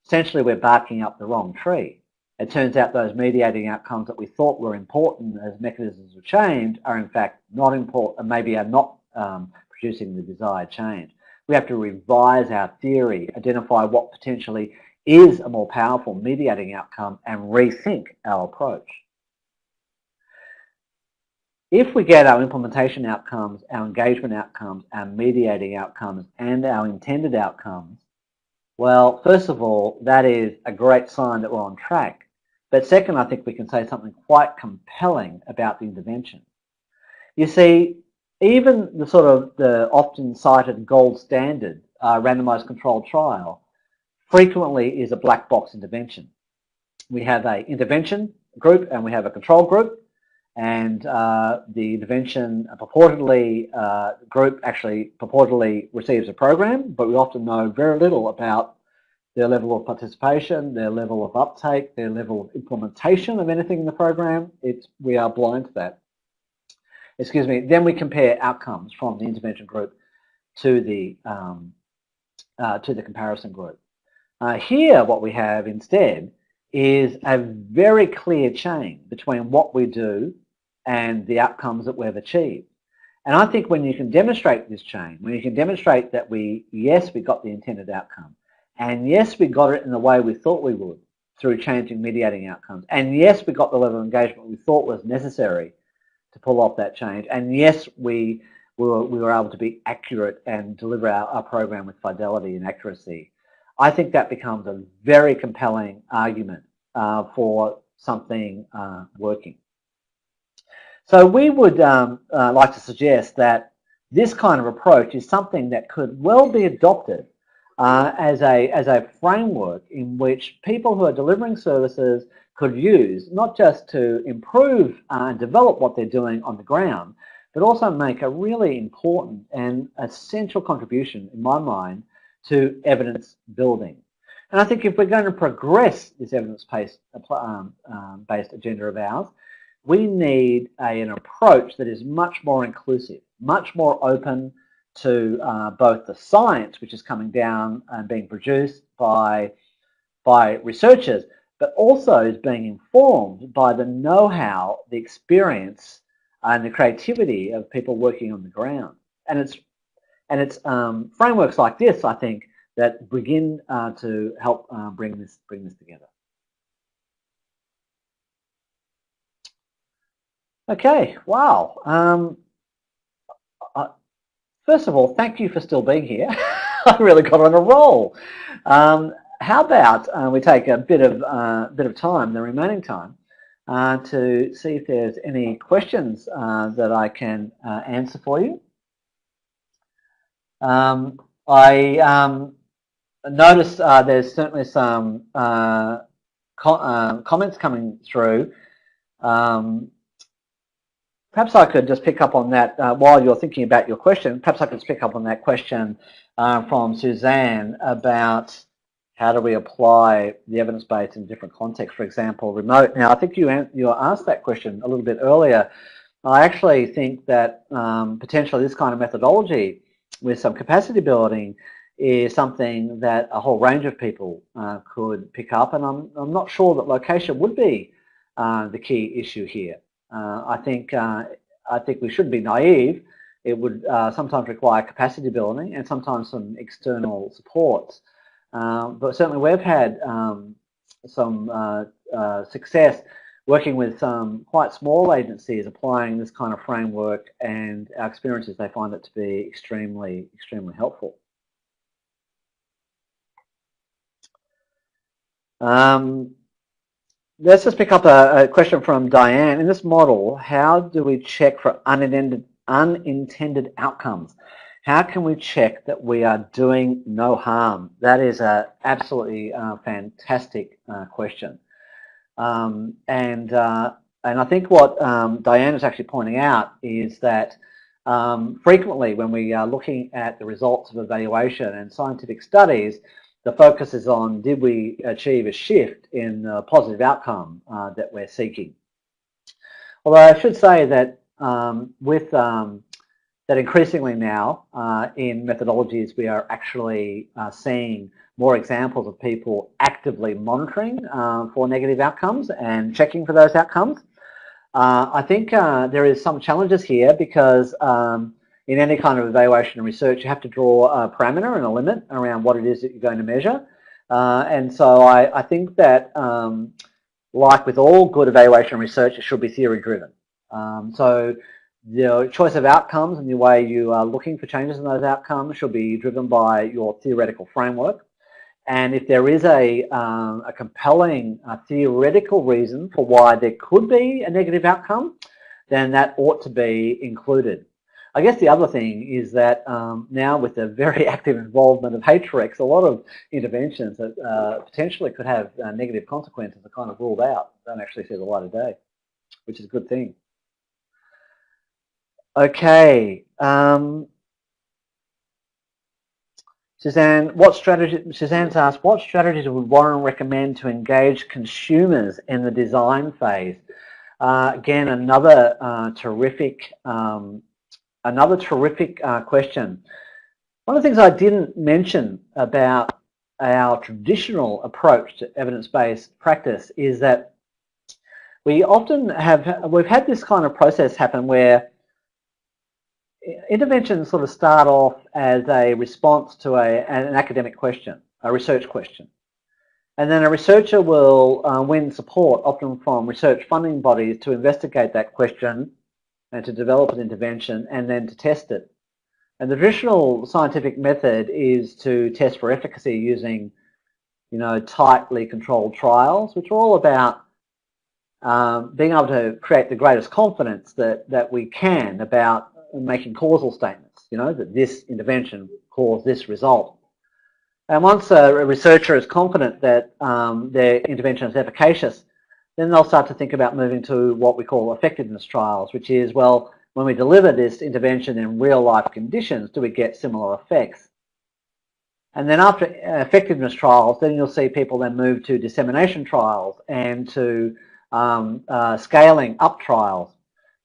Essentially, we're barking up the wrong tree. It turns out those mediating outcomes that we thought were important as mechanisms of change are in fact not important, and maybe are not producing the desired change. We have to revise our theory, identify what potentially is a more powerful mediating outcome, and rethink our approach. If we get our implementation outcomes, our engagement outcomes, our mediating outcomes, and our intended outcomes, well, first of all, that is a great sign that we're on track. But second, I think we can say something quite compelling about the intervention. You see, even the often cited gold standard randomized controlled trial frequently is a black box intervention. We have an intervention group and we have a control group, and the intervention group actually purportedly receives a program, but we often know very little about their level of participation, their level of uptake, their level of implementation of anything in the program. We are blind to that. Excuse me. Then we compare outcomes from the intervention group to the comparison group. Here, what we have instead is a very clear chain between what we do and the outcomes that we've achieved. And I think when you can demonstrate this chain, when you can demonstrate that yes, we got the intended outcome, and yes, we got it in the way we thought we would through changing mediating outcomes, and yes, we got the level of engagement we thought was necessary to pull off that change, and yes, we were able to be accurate and deliver our program with fidelity and accuracy. I think that becomes a very compelling argument for something working. So we would like to suggest that this kind of approach is something that could well be adopted as a framework in which people who are delivering services could use, not just to improve and develop what they're doing on the ground, but also make a really important and essential contribution, in my mind, to evidence building. And I think if we're going to progress this evidence-based agenda of ours, we need an approach that is much more inclusive, much more open to both the science which is coming down and being produced by researchers, but also is being informed by the know-how, the experience, and the creativity of people working on the ground. And it's frameworks like this, I think, that begin to help bring this together. Okay, wow. First of all, thank you for still being here. I really got on a roll. How about we take a bit of time, the remaining time, to see if there's any questions that I can answer for you. I noticed there's certainly some comments coming through. Perhaps I could just pick up on that while you're thinking about your question. Perhaps I could just pick up on that question from Suzanne about how do we apply the evidence base in different contexts, for example, remote. Now, I think you asked that question a little bit earlier. I actually think that potentially this kind of methodology with some capacity building is something that a whole range of people could pick up, and I'm not sure that location would be the key issue here. I think we shouldn't be naive. It would sometimes require capacity building and sometimes some external supports. But certainly we've had some success working with some quite small agencies applying this kind of framework, and our experiences, they find it to be extremely, extremely helpful. Let's just pick up a question from Diane. In this model, how do we check for unintended outcomes? How can we check that we are doing no harm? That is an absolutely fantastic question. And I think what Diane is actually pointing out is that frequently when we are looking at the results of evaluation and scientific studies, the focus is on, did we achieve a shift in the positive outcome that we're seeking? Although I should say that that increasingly now in methodologies we are actually seeing more examples of people actively monitoring for negative outcomes and checking for those outcomes. I think there is some challenges here because in any kind of evaluation and research, you have to draw a parameter and a limit around what it is that you're going to measure. And so I think that, like with all good evaluation and research, it should be theory-driven. So the choice of outcomes and the way you are looking for changes in those outcomes should be driven by your theoretical framework. And if there is a compelling theoretical reason for why there could be a negative outcome, then that ought to be included. I guess the other thing is that now with the very active involvement of HREX, a lot of interventions that potentially could have negative consequences are kind of ruled out, don't actually see the light of day, which is a good thing. Okay. Suzanne's asked, what strategies would Warren recommend to engage consumers in the design phase? Again, another terrific question. One of the things I didn't mention about our traditional approach to evidence-based practice is that we've had this kind of process happen where interventions sort of start off as a response to an academic question, a research question. And then a researcher will win support, often from research funding bodies, to investigate that question and to develop an intervention and then to test it. And the traditional scientific method is to test for efficacy using, tightly controlled trials, which are all about being able to create the greatest confidence that we can about making causal statements, that this intervention caused this result. And once a researcher is confident that their intervention is efficacious, then they'll start to think about moving to what we call effectiveness trials, which is, well, when we deliver this intervention in real-life conditions, do we get similar effects? And then after effectiveness trials, then you'll see people then move to dissemination trials and to scaling up trials.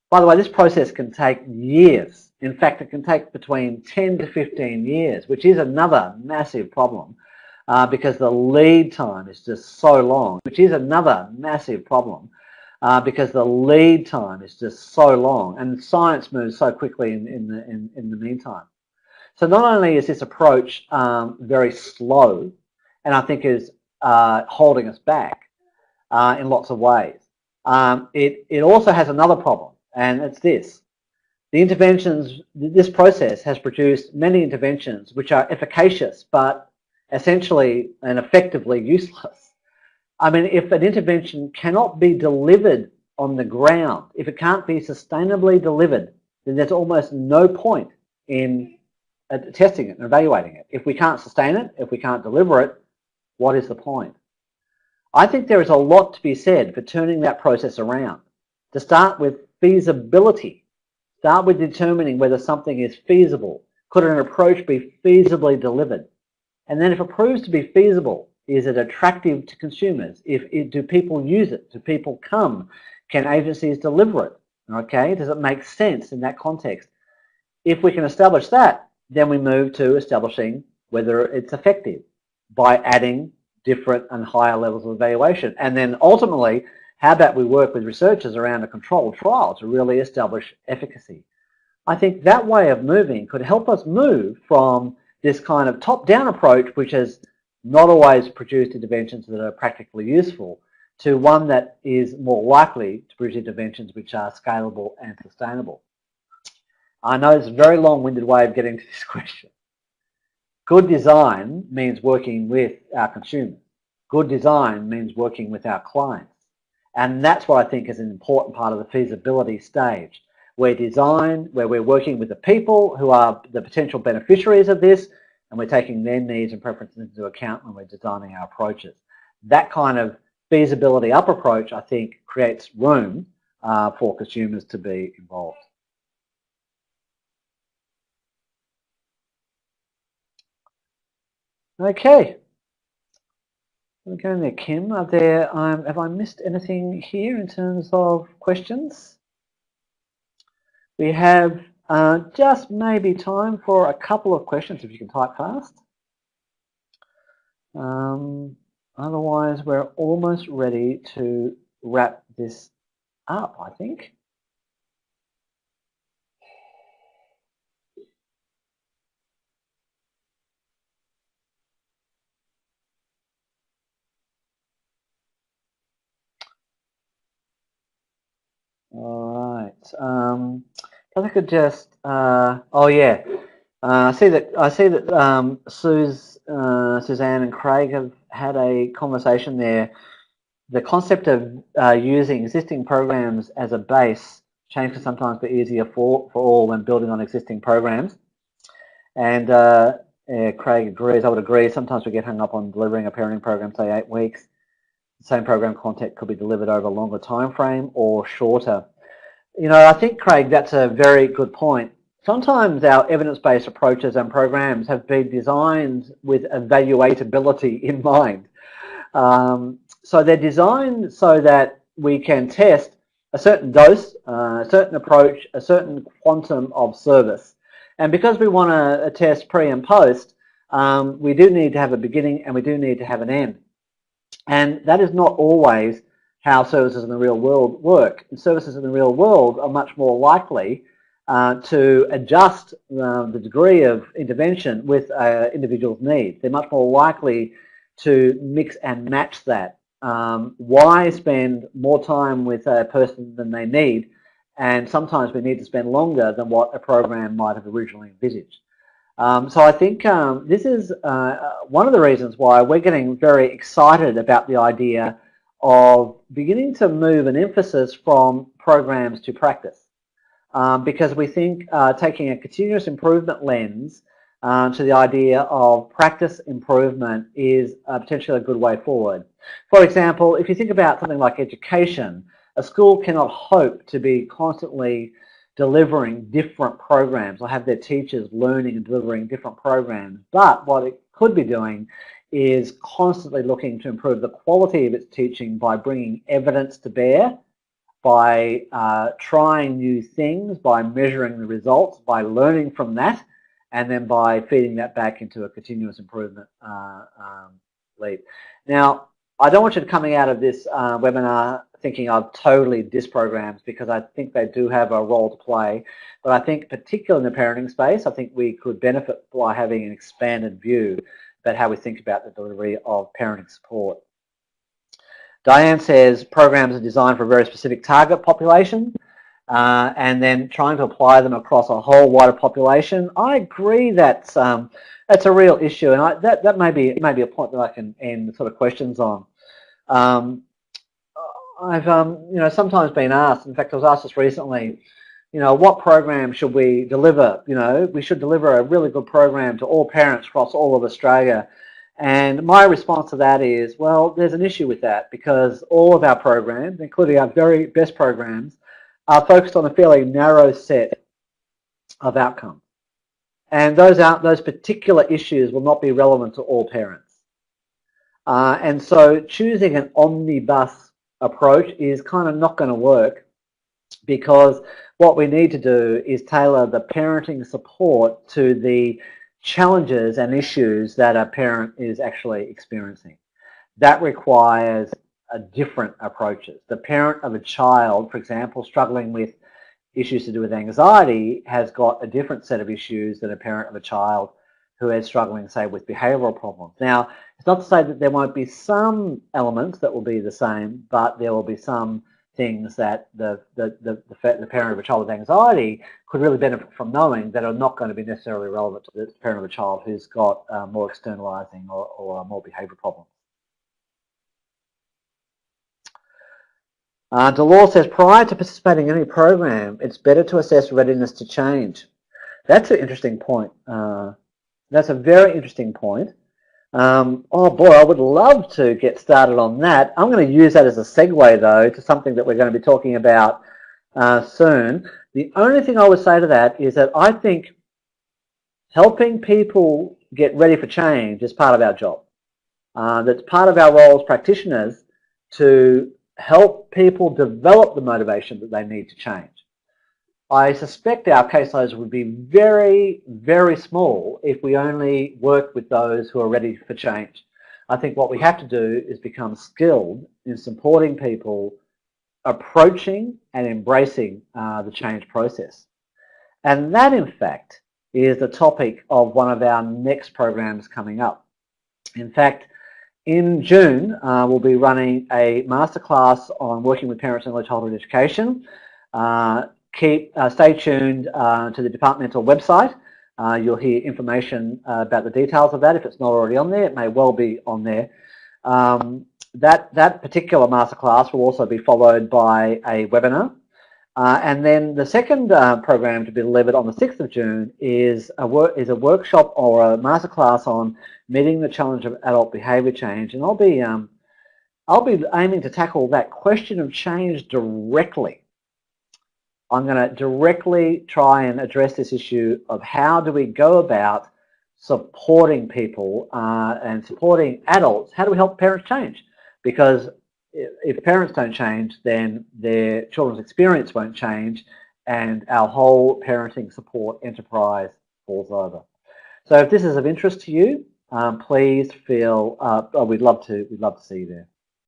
By the way, this process can take years. In fact, it can take between 10 to 15 years, which is another massive problem because the lead time is just so long, and science moves so quickly in the meantime. So not only is this approach very slow, and I think is holding us back in lots of ways, it also has another problem, and it's this. This process has produced many interventions which are efficacious but essentially and effectively useless. I mean, if an intervention cannot be delivered on the ground, if it can't be sustainably delivered, then there's almost no point in testing it and evaluating it. If we can't sustain it, if we can't deliver it, what is the point? I think there is a lot to be said for turning that process around. To start with feasibility. Start with determining whether something is feasible. Could an approach be feasibly delivered? And then if it proves to be feasible, is it attractive to consumers? Do people use it? Do people come? Can agencies deliver it? Okay, does it make sense in that context? If we can establish that, then we move to establishing whether it's effective by adding different and higher levels of evaluation. And then ultimately, how about we work with researchers around a controlled trial to really establish efficacy? I think that way of moving could help us move from this kind of top-down approach, which has not always produced interventions that are practically useful, to one that is more likely to produce interventions which are scalable and sustainable. I know it's a very long-winded way of getting to this question. Good design means working with our consumers. Good design means working with our clients. And that's what I think is an important part of the feasibility stage, where we're working with the people who are the potential beneficiaries of this, and we're taking their needs and preferences into account when we're designing our approaches. That kind of feasibility up approach, I think, creates room for consumers to be involved. Okay. We're going there, Kim. Have I missed anything here in terms of questions? We have just maybe time for a couple of questions if you can type fast. Otherwise, we're almost ready to wrap this up, I think. All right. If I could just, oh yeah, I see that Suzanne and Craig have had a conversation there. The concept of using existing programs as a base, change can sometimes be easier for all when building on existing programs. And Craig agrees. I would agree. Sometimes we get hung up on delivering a parenting program, say 8 weeks. The same program content could be delivered over a longer time frame or shorter. I think, Craig, that's a very good point. sometimes our evidence-based approaches and programs have been designed with evaluatability in mind. So they're designed so that we can test a certain dose, a certain approach, a certain quantum of service. And because we want to test pre and post, we do need to have a beginning and we do need to have an end. And that is not always how services in the real world work. And services in the real world are much more likely to adjust the degree of intervention with individuals' needs. They're much more likely to mix and match that. Why spend more time with a person than they need? And sometimes we need to spend longer than what a program might have originally envisaged. So I think this is one of the reasons why we're getting very excited about the idea of beginning to move an emphasis from programs to practice. Because we think taking a continuous improvement lens to the idea of practice improvement is potentially a good way forward. For example, if you think about something like education, a school cannot hope to be constantly delivering different programs or have their teachers learning and delivering different programs. But what it could be doing is constantly looking to improve the quality of its teaching by bringing evidence to bear, by trying new things, by measuring the results, by learning from that, and then by feeding that back into a continuous improvement lead. Now, I don't want you to coming out of this webinar thinking I've totally dissed programs, because I think they do have a role to play. But I think particularly in the parenting space, I think we could benefit by having an expanded view about how we think about the delivery of parenting support. Diane says programs are designed for a very specific target population and then trying to apply them across a whole wider population. I agree that's a real issue, and that may be a point that I can end the sort of questions on. I've sometimes been asked, in fact I was asked this recently, what program should we deliver? We should deliver a really good program to all parents across all of Australia. And my response to that is, well, there's an issue with that, because all of our programs, including our very best programs, are focused on a fairly narrow set of outcomes. And those particular issues will not be relevant to all parents. And so choosing an omnibus approach is kind of not going to work, because what we need to do is tailor the parenting support to the challenges and issues that a parent is actually experiencing. That requires different approaches. The parent of a child, for example, struggling with issues to do with anxiety has got a different set of issues than a parent of a child who is struggling, say, with behavioural problems. Now, it's not to say that there won't be some elements that will be the same, but there will be some things that the parent of a child with anxiety could really benefit from knowing that are not going to be necessarily relevant to the parent of a child who's got more externalizing or more behavioural problems. Dolores says, prior to participating in any program, it's better to assess readiness to change. That's an interesting point. That's a very interesting point. Oh boy, I would love to get started on that. I'm going to use that as a segue, though, to something that we're going to be talking about soon. The only thing I would say to that is that I think helping people get ready for change is part of our job. That's part of our role as practitioners, to help people develop the motivation that they need to change. I suspect our caseloads would be very, very small if we only work with those who are ready for change. I think what we have to do is become skilled in supporting people approaching and embracing the change process. And that, in fact, is the topic of one of our next programs coming up. In fact, in June, we'll be running a masterclass on working with parents in early childhood education. Stay tuned to the departmental website. You'll hear information about the details of that. If it's not already on there, it may well be on there. That particular masterclass will also be followed by a webinar. And then the second program to be delivered on the 6th of June is a workshop or a masterclass on meeting the challenge of adult behaviour change. And I'll be aiming to tackle that question of change directly. I'm going to directly try and address this issue of how do we go about supporting people and supporting adults. How do we help parents change? Because if parents don't change, then their children's experience won't change, and our whole parenting support enterprise falls over. So if this is of interest to you, please feel we'd love to see you there.